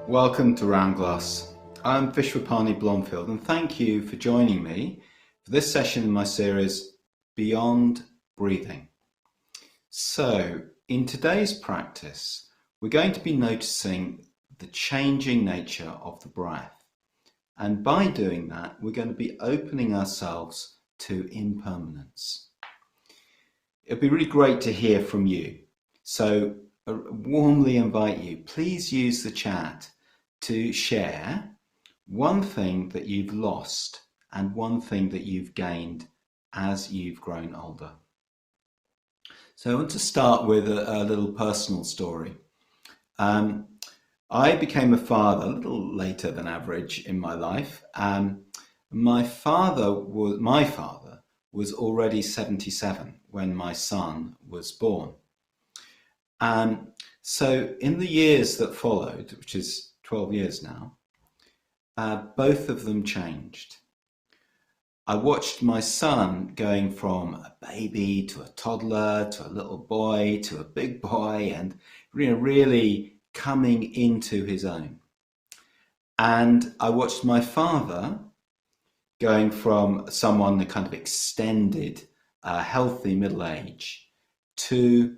Welcome to Round Glass. I'm Vishvapani Blomfield and thank you for joining me for this session in my series Beyond Breathing. So in today's practice, we're going to be noticing the changing nature of the breath. And by doing that, we're going to be opening ourselves to impermanence. It'd be really great to hear from you. So I warmly invite you, please use the chat to share one thing that you've lost and one thing that you've gained as you've grown older. So I want to start with a little personal story. I became a father a little later than average in my life. My father was already 77 when my son was born. So in the years that followed, which is 12 years now, both of them changed. I watched my son going from a baby to a toddler to a little boy to a big boy and really coming into his own. And I watched my father going from someone that kind of extended healthy middle age to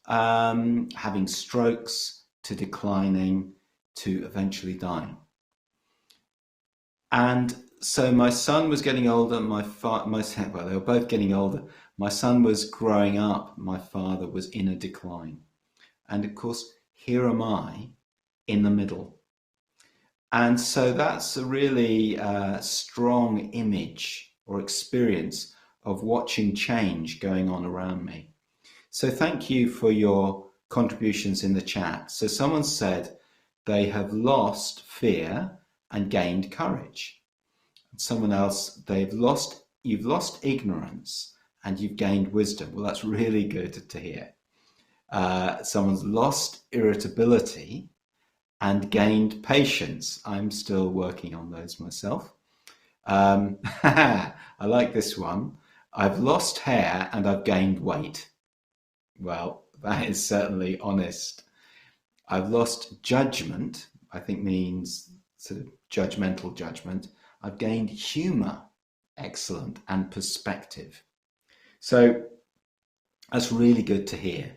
having strokes, to declining, to eventually dying. And so my son was getting older, well, they were both getting older. My son was growing up, my father was in a decline. And of course, here am I in the middle. And so that's a really strong image or experience of watching change going on around me. So thank you for your contributions in the chat. So someone said they have lost fear and gained courage. Someone else, you've lost ignorance and you've gained wisdom. Well, that's really good to hear. Someone's lost irritability and gained patience. I'm still working on those myself. I like this one. I've lost hair and I've gained weight. Well, that is certainly honest. I've lost judgment, I think means sort of judgmental judgment. I've gained humor, excellent, and perspective. So that's really good to hear.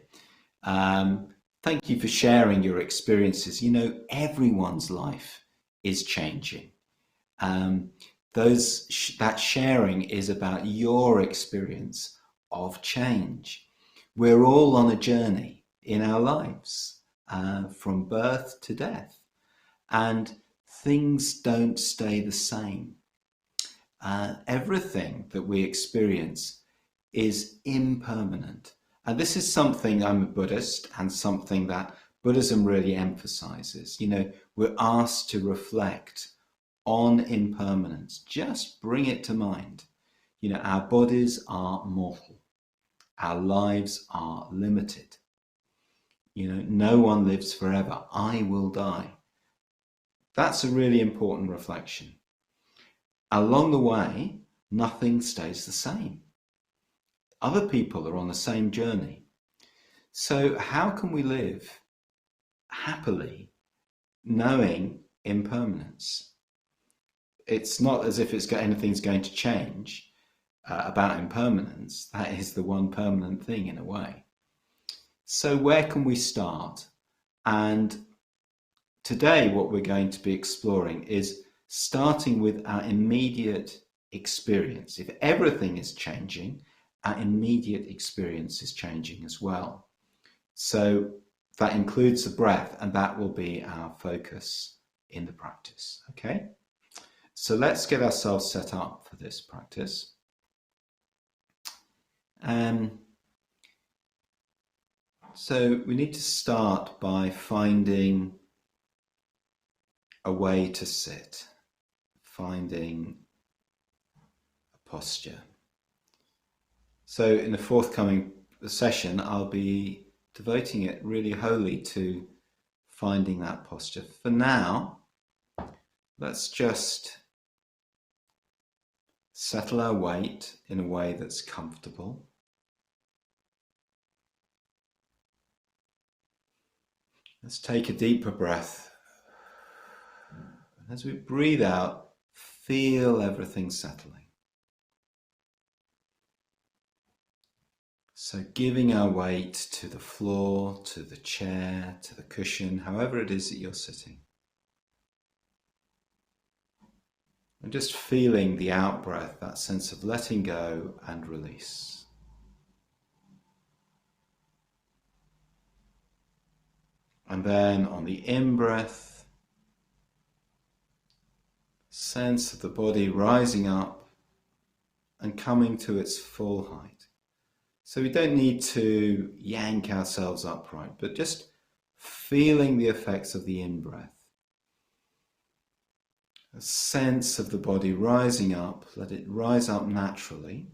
Thank you for sharing your experiences. You know, everyone's life is changing. That sharing is about your experience of change. We're all on a journey in our lives, from birth to death, and things don't stay the same. Everything that we experience is impermanent. And this is something, I'm a Buddhist, and something that Buddhism really emphasizes. You know, we're asked to reflect on impermanence. Just bring it to mind. You know, our bodies are mortal. Our lives are limited. You know, no one lives forever. I will die. That's a really important reflection. Along the way, nothing stays the same. Other people are on the same journey. So how can we live happily knowing impermanence? It's not as if anything's going to change about impermanence. That is the one permanent thing in a way. So where can we start? And today what we're going to be exploring is starting with our immediate experience. If everything is changing, our immediate experience is changing as well. So that includes the breath, and that will be our focus in the practice. Okay? So let's get ourselves set up for this practice. So we need to start by finding a way to sit, finding a posture. So in the forthcoming session, I'll be devoting it really wholly to finding that posture. For now, let's just settle our weight in a way that's comfortable. Let's take a deeper breath And as we breathe out, feel everything settling. So giving our weight to the floor, to the chair, to the cushion, however it is that you're sitting. And just feeling the out-breath, that sense of letting go and release. And then on the in-breath, sense of the body rising up and coming to its full height. So we don't need to yank ourselves upright, but just feeling the effects of the in-breath. A sense of the body rising up, let it rise up naturally.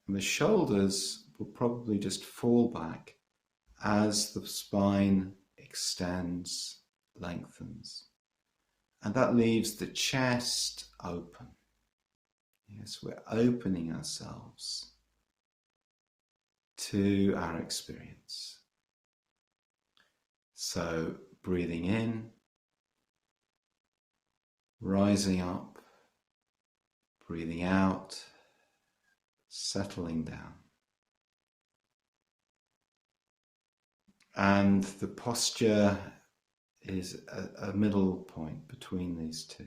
And the shoulders will probably just fall back as the spine extends, lengthens. And that leaves the chest open. Yes, we're opening ourselves to our experience. So breathing in, rising up, breathing out, settling down. And the posture is a middle point between these two.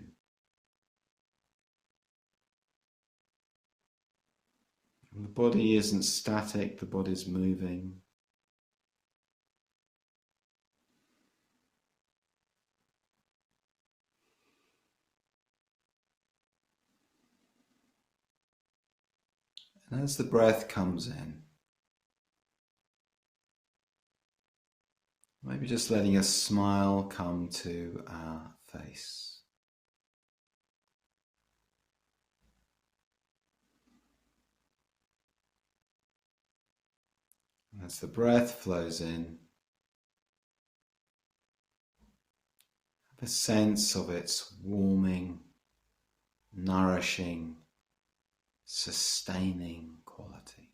And the body isn't static, the body's moving. And as the breath comes in, maybe just letting a smile come to our face. And as the breath flows in, have a sense of its warming, nourishing, sustaining quality.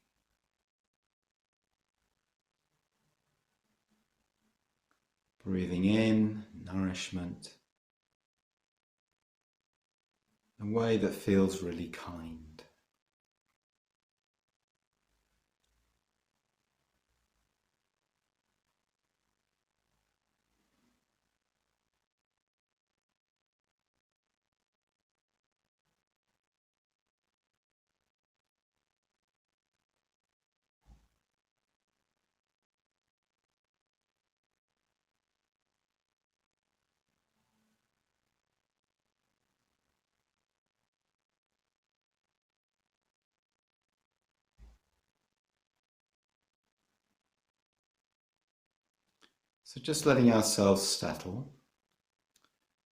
Breathing in, nourishment, in a way that feels really kind. So just letting ourselves settle.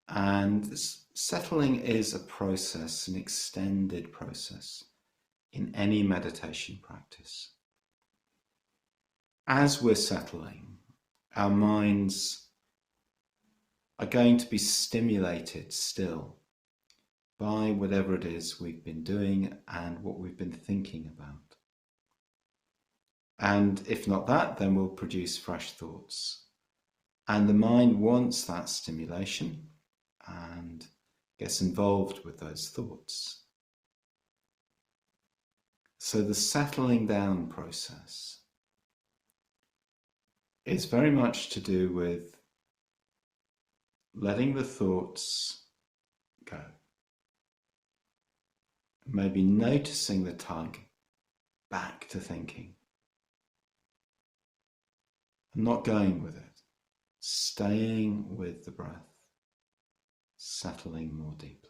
And settling is a process, an extended process in any meditation practice. As we're settling, our minds are going to be stimulated still by whatever it is we've been doing and what we've been thinking about. And if not that, then we'll produce fresh thoughts. And the mind wants that stimulation and gets involved with those thoughts. So the settling down process is very much to do with letting the thoughts go. Maybe noticing the tug back to thinking. And not going with it. Staying with the breath. Settling more deeply.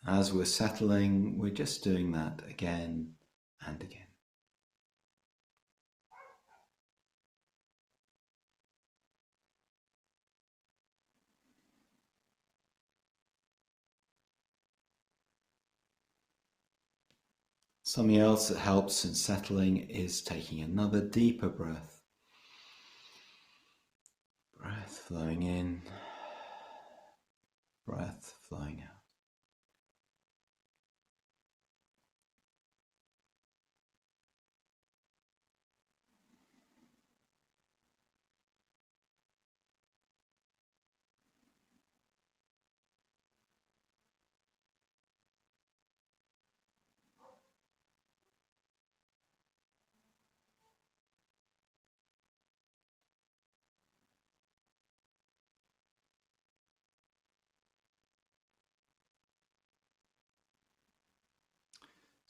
As we're settling, we're just doing that again and again. Something else that helps in settling is taking another deeper breath. Breath flowing in, breath flowing out.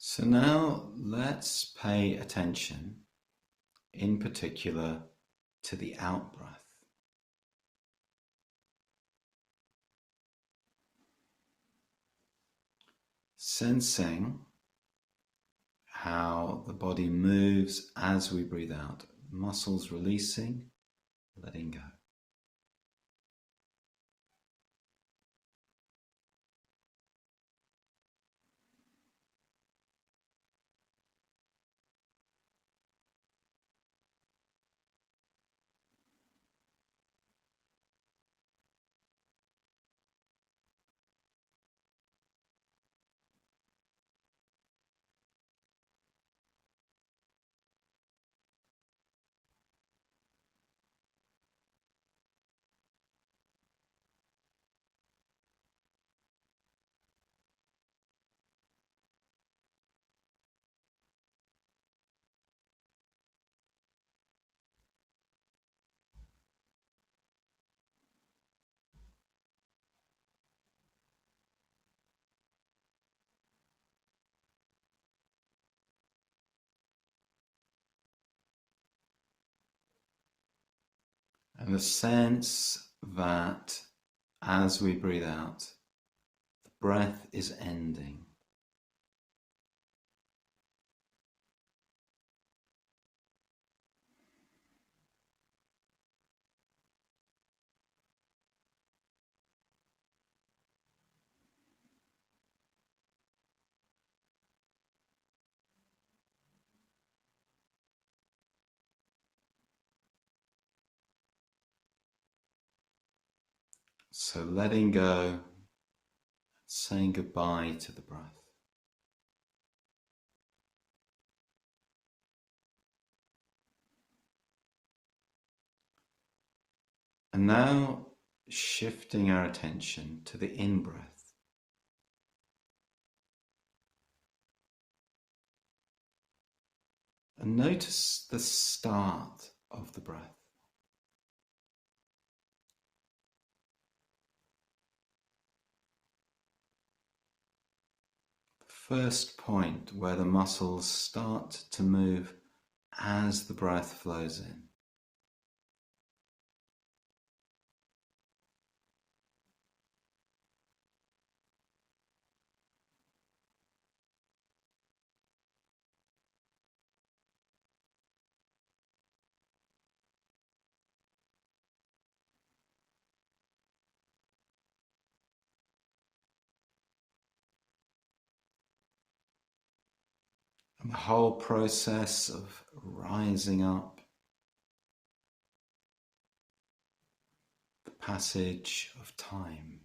So now let's pay attention, in particular, to the out-breath. Sensing how the body moves as we breathe out, muscles releasing, letting go. And the sense that as we breathe out, the breath is ending. So letting go, saying goodbye to the breath. And now shifting our attention to the in-breath. And notice the start of the breath. The first point where the muscles start to move as the breath flows in. And the whole process of rising up, the passage of time,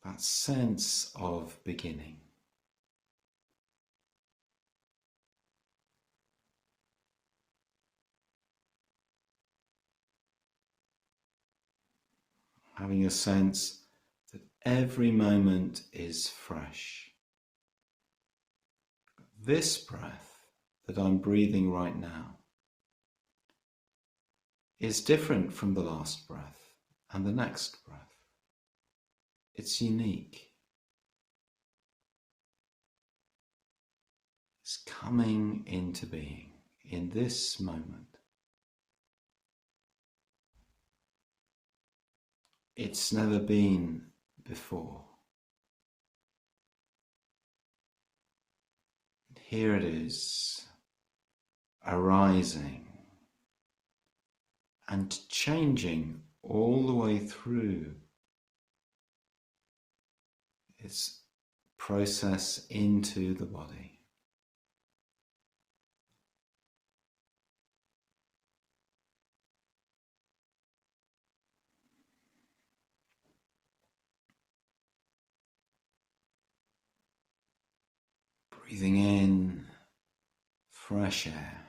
that sense of beginning. Having a sense that every moment is fresh. This breath that I'm breathing right now is different from the last breath and the next breath. It's unique. It's coming into being in this moment. It's never been before. Here it is, arising and changing all the way through its process into the body. Breathing in fresh air,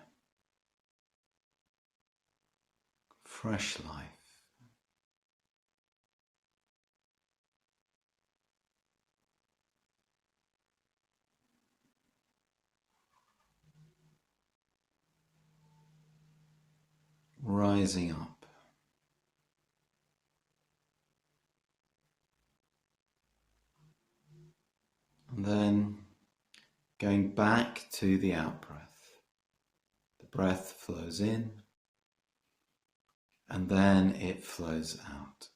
fresh life. Rising up. Going back to the out-breath. The breath flows in and then it flows out.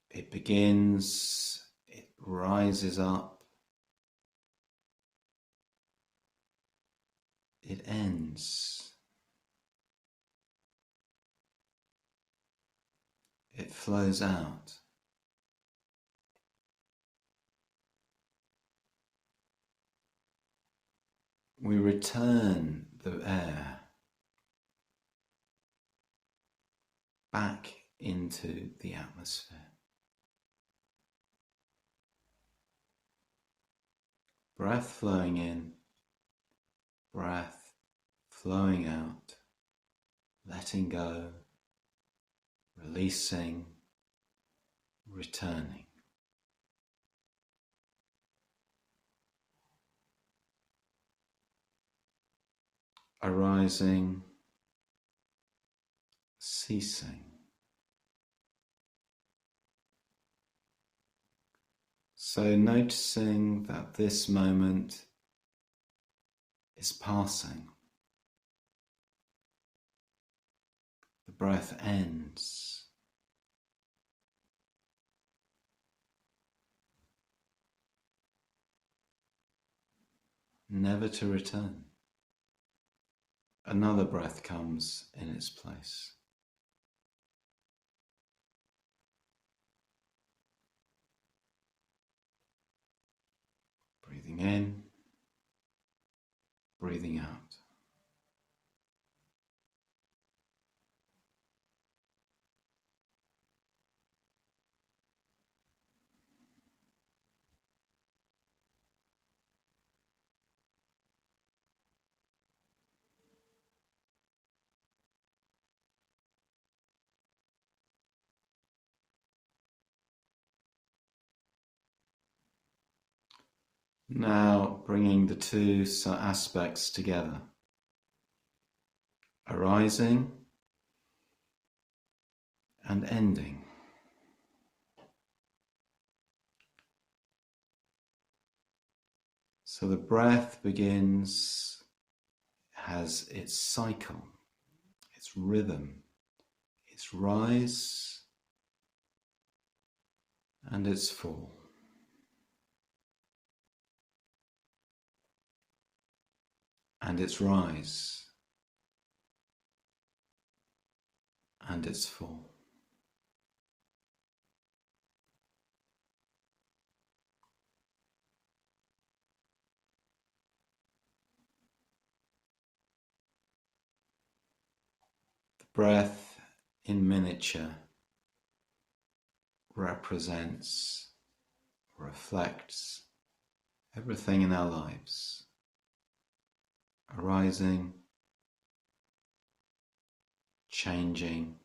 It begins, it rises up, it ends, it flows out. We return the air back into the atmosphere. Breath flowing in, breath flowing out, letting go, releasing, returning. Arising, ceasing. So noticing that this moment is passing. The breath ends. Never to return. Another breath comes in its place. Breathing in, breathing out. Now bringing the two aspects together. Arising and ending. So the breath begins, has its cycle, its rhythm, its rise and its fall. And its rise and its fall. The breath in miniature represents, reflects everything in our lives. Arising, changing,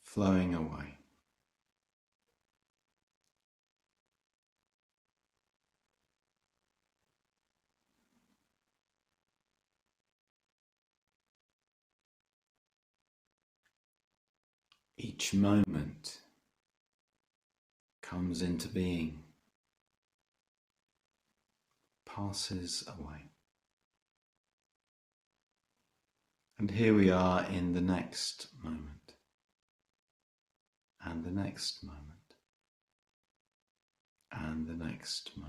flowing away. Each moment comes into being, passes away. And here we are in the next moment, and the next moment, and the next moment.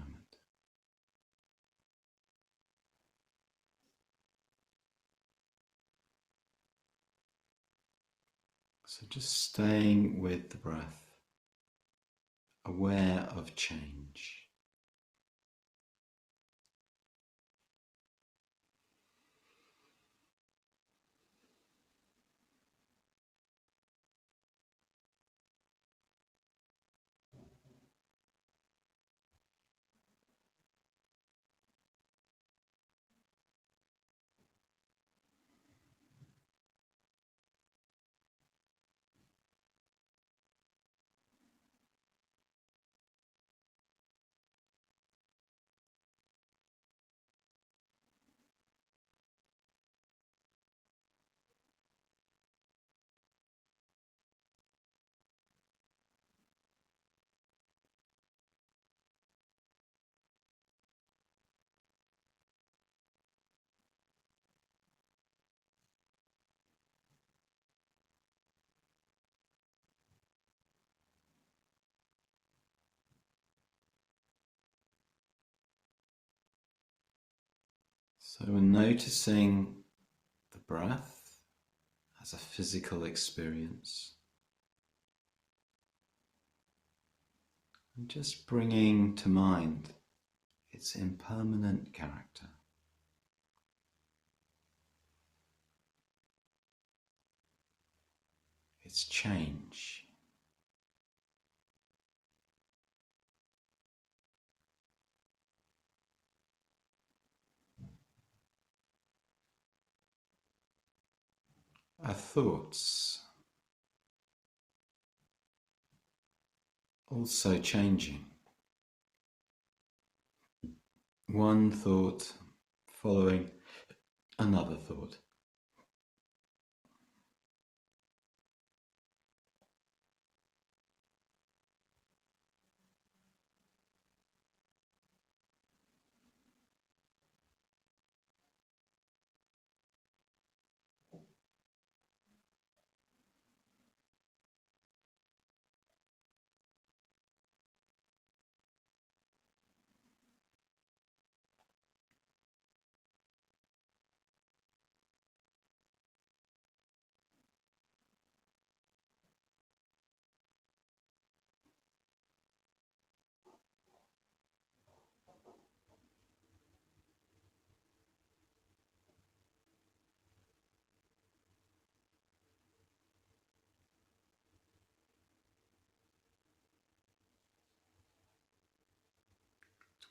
So just staying with the breath, aware of change. So we're noticing the breath as a physical experience. And just bringing to mind its impermanent character. Its change. Our thoughts also changing. One thought following another thought.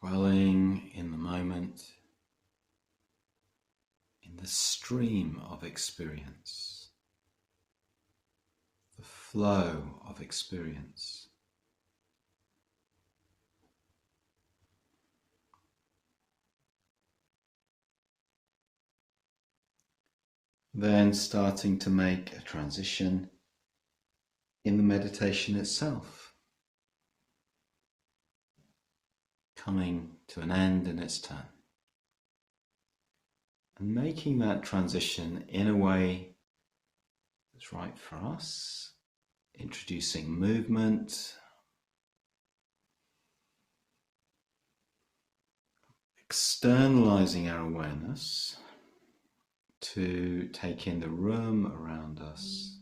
Dwelling in the moment, in the stream of experience, the flow of experience. Then starting to make a transition in the meditation itself, coming to an end in its turn. And making that transition in a way that's right for us, introducing movement, externalizing our awareness to take in the room around us.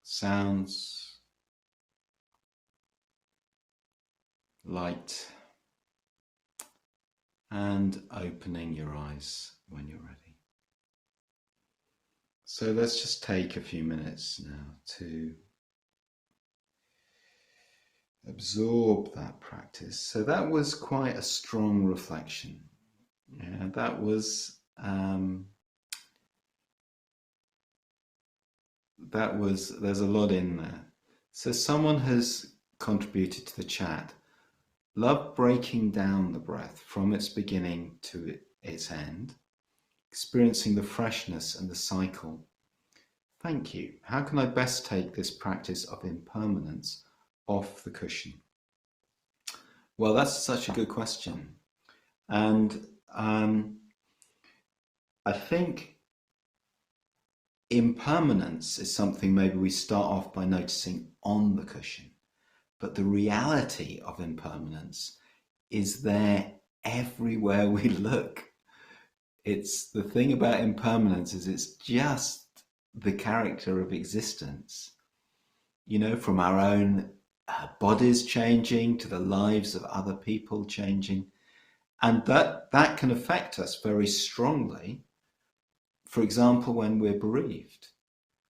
Sounds, light, and opening your eyes when you're ready. So let's just take a few minutes now to absorb that practice. So that was quite a strong reflection. Yeah, there's a lot in there. So someone has contributed to the chat. Love breaking down the breath from its beginning to its end, experiencing the freshness and the cycle. Thank you. How can I best take this practice of impermanence off the cushion? Well, that's such a good question. And I think impermanence is something maybe we start off by noticing on the cushion. But the reality of impermanence is there everywhere we look. It's the thing about impermanence is it's just the character of existence. You know, from our own bodies changing to the lives of other people changing. And that can affect us very strongly. For example, when we're bereaved,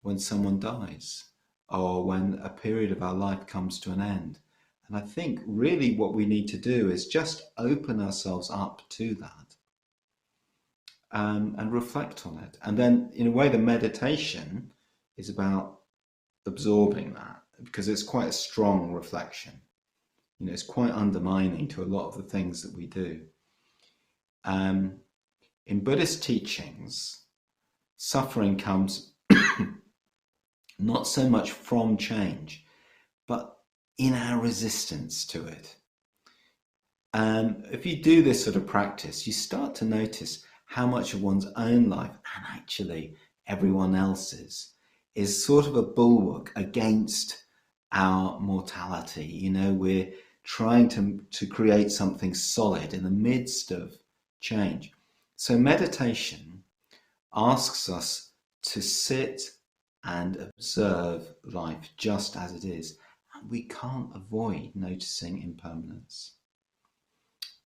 when someone dies, or when a period of our life comes to an end. And I think really what we need to do is just open ourselves up to that and reflect on it. And then in a way, the meditation is about absorbing that because it's quite a strong reflection. You know, it's quite undermining to a lot of the things that we do. In Buddhist teachings, suffering comes not so much from change, but in our resistance to it. And if you do this sort of practice, you start to notice how much of one's own life, and actually everyone else's, is sort of a bulwark against our mortality. You know, we're trying to create something solid in the midst of change. So meditation asks us to sit and observe life just as it is. And we can't avoid noticing impermanence.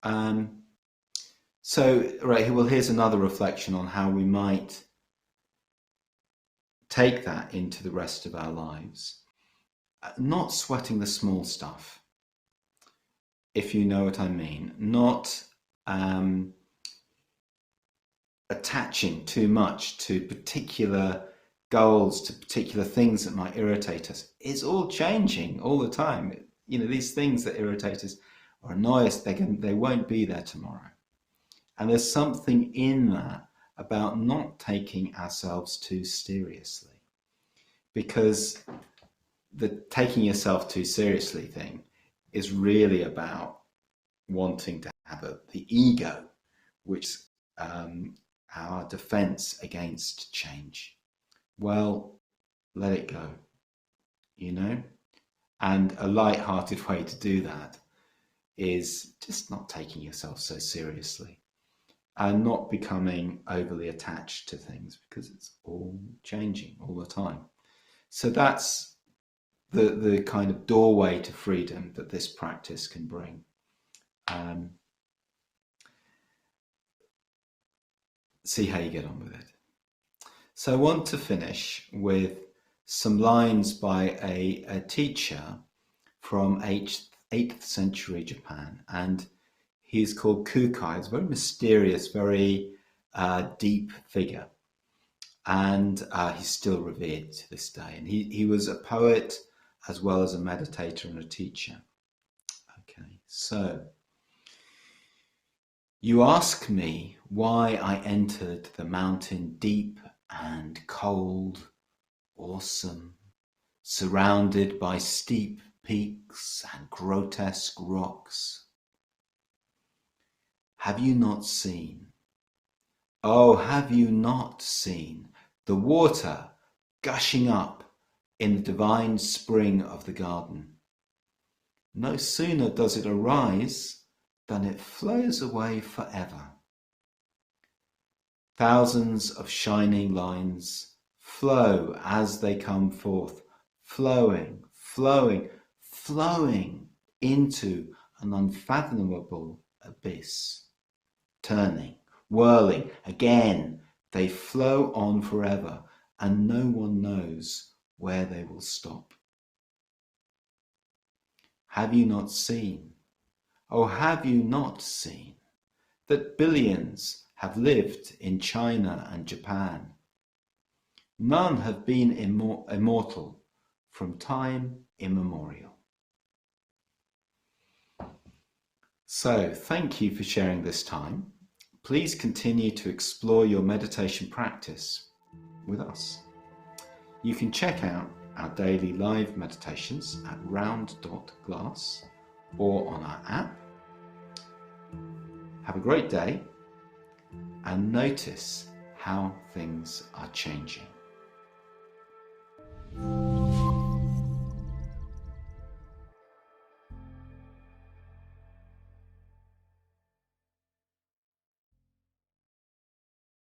Right, well, here's another reflection on how we might take that into the rest of our lives. Not sweating the small stuff, if you know what I mean. Not attaching too much to particular goals, to particular things that might irritate us. It's all changing all the time. You know, these things that irritate us or annoy us, they won't be there tomorrow. And there's something in that about not taking ourselves too seriously, because the taking yourself too seriously thing is really about wanting to have the ego, which is our defense against change. Well, let it go, you know? And a light-hearted way to do that is just not taking yourself so seriously and not becoming overly attached to things, because it's all changing all the time. So that's the kind of doorway to freedom that this practice can bring. See how you get on with it. So I want to finish with some lines by a teacher from 8th century Japan, and he's called Kukai. He's a very mysterious, very deep figure, and he's still revered to this day. And he was a poet as well as a meditator and a teacher. Okay, so you ask me why I entered the mountain deep and cold, awesome, surrounded by steep peaks and grotesque rocks. Have you not seen? Oh, have you not seen the water gushing up in the divine spring of the garden? No sooner does it arise than it flows away forever. Thousands of shining lines flow as they come forth, flowing, flowing, flowing into an unfathomable abyss. Turning, whirling, again, they flow on forever, and no one knows where they will stop. Have you not seen? Oh, have you not seen that billions have lived in China and Japan? None have been immortal from time immemorial. So, thank you for sharing this time. Please continue to explore your meditation practice with us. You can check out our daily live meditations at round.glass or on our app. Have a great day and notice how things are changing.